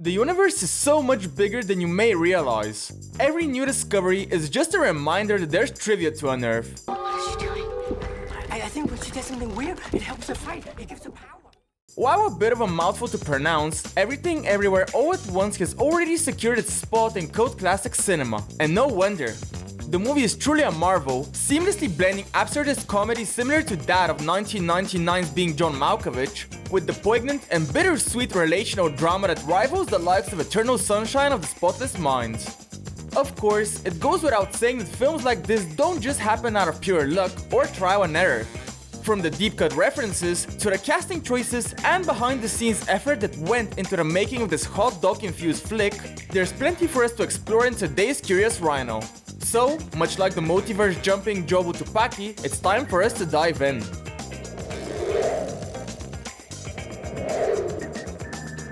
The universe is so much bigger than you may realize. Every new discovery is just a reminder that there's trivia to unearth. What is she doing? I think when she does something weird, it helps her fight. It gives her power. While a bit of a mouthful to pronounce, Everything Everywhere All at Once has already secured its spot in cult classic cinema. And no wonder. The movie is truly a marvel, seamlessly blending absurdist comedy similar to that of 1999's Being John Malkovich, with the poignant and bittersweet relational drama that rivals the likes of Eternal Sunshine of the Spotless Mind. Of course, it goes without saying that films like this don't just happen out of pure luck or trial and error. From the deep-cut references, to the casting choices and behind-the-scenes effort that went into the making of this hot dog-infused flick, there's plenty for us to explore in today's Curious Rhino. So, much like the multiverse jumping Jobu Tupaki, it's time for us to dive in.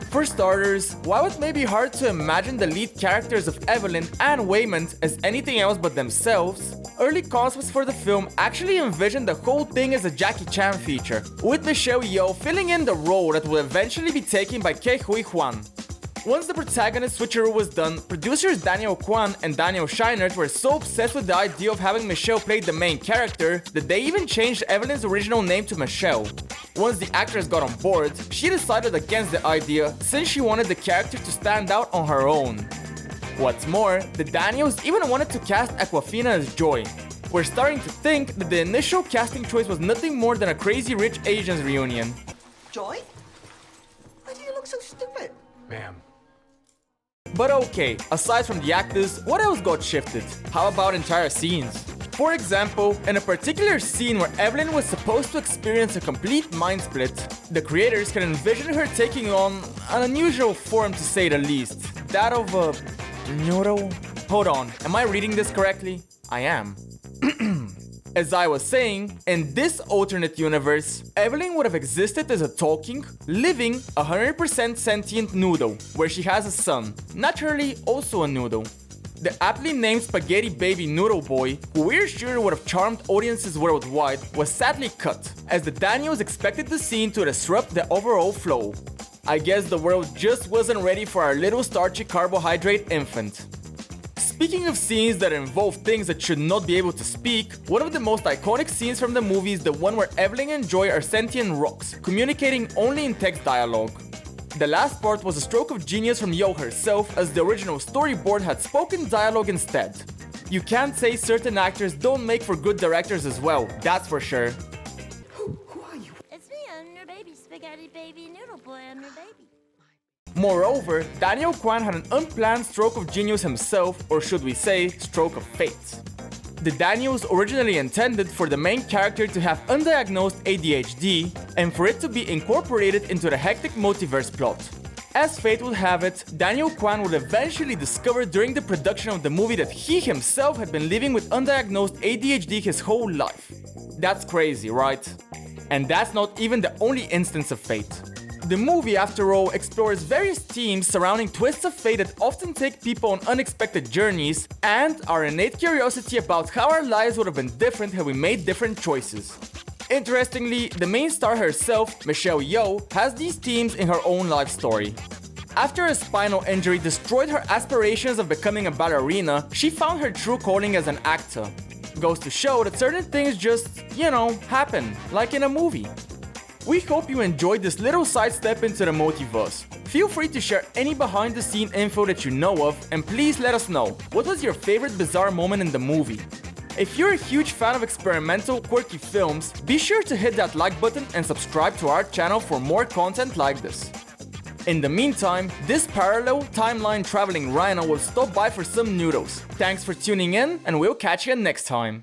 For starters, while it may be hard to imagine the lead characters of Evelyn and Waymond as anything else but themselves, early concepts for the film actually envisioned the whole thing as a Jackie Chan feature, with Michelle Yeoh filling in the role that will eventually be taken by Ke Huy Quan. Once the protagonist switcheroo was done, producers Daniel Kwan and Daniel Scheinert were so obsessed with the idea of having Michelle play the main character that they even changed Evelyn's original name to Michelle. Once the actress got on board, she decided against the idea since she wanted the character to stand out on her own. What's more, the Daniels even wanted to cast Awkwafina as Joy. We're starting to think that the initial casting choice was nothing more than a Crazy Rich Asians reunion. Joy? Why do you look so stupid? Ma'am. But okay, aside from the actors, what else got shifted? How about entire scenes? For example, in a particular scene where Evelyn was supposed to experience a complete mind split, the creators can envision her taking on an unusual form to say the least. That of a... noodle? Hold on, am I reading this correctly? I am. As I was saying, in this alternate universe, Evelyn would have existed as a talking, living, 100% sentient noodle, where she has a son, naturally also a noodle. The aptly named Spaghetti Baby Noodle Boy, who we're sure would have charmed audiences worldwide, was sadly cut, as the Daniels expected the scene to disrupt the overall flow. I guess the world just wasn't ready for our little starchy carbohydrate infant. Speaking of scenes that involve things that should not be able to speak, one of the most iconic scenes from the movie is the one where Evelyn and Joy are sentient rocks, communicating only in text dialogue. The last part was a stroke of genius from Yeoh herself, as the original storyboard had spoken dialogue instead. You can't say certain actors don't make for good directors as well, that's for sure. Who are you? It's me, I'm your baby, Spaghetti Baby Noodle Boy, I'm your baby. Moreover, Daniel Kwan had an unplanned stroke of genius himself, or should we say, stroke of fate. The Daniels originally intended for the main character to have undiagnosed ADHD, and for it to be incorporated into the hectic multiverse plot. As fate would have it, Daniel Kwan would eventually discover during the production of the movie that he himself had been living with undiagnosed ADHD his whole life. That's crazy, right? And that's not even the only instance of fate. The movie, after all, explores various themes surrounding twists of fate that often take people on unexpected journeys, and our innate curiosity about how our lives would have been different had we made different choices. Interestingly, the main star herself, Michelle Yeoh, has these themes in her own life story. After a spinal injury destroyed her aspirations of becoming a ballerina, she found her true calling as an actor. Goes to show that certain things just, happen, like in a movie. We hope you enjoyed this little sidestep into the multiverse. Feel free to share any behind-the-scene info that you know of, and please let us know, what was your favorite bizarre moment in the movie? If you're a huge fan of experimental, quirky films, be sure to hit that like button and subscribe to our channel for more content like this. In the meantime, this parallel timeline traveling rhino will stop by for some noodles. Thanks for tuning in, and we'll catch you next time.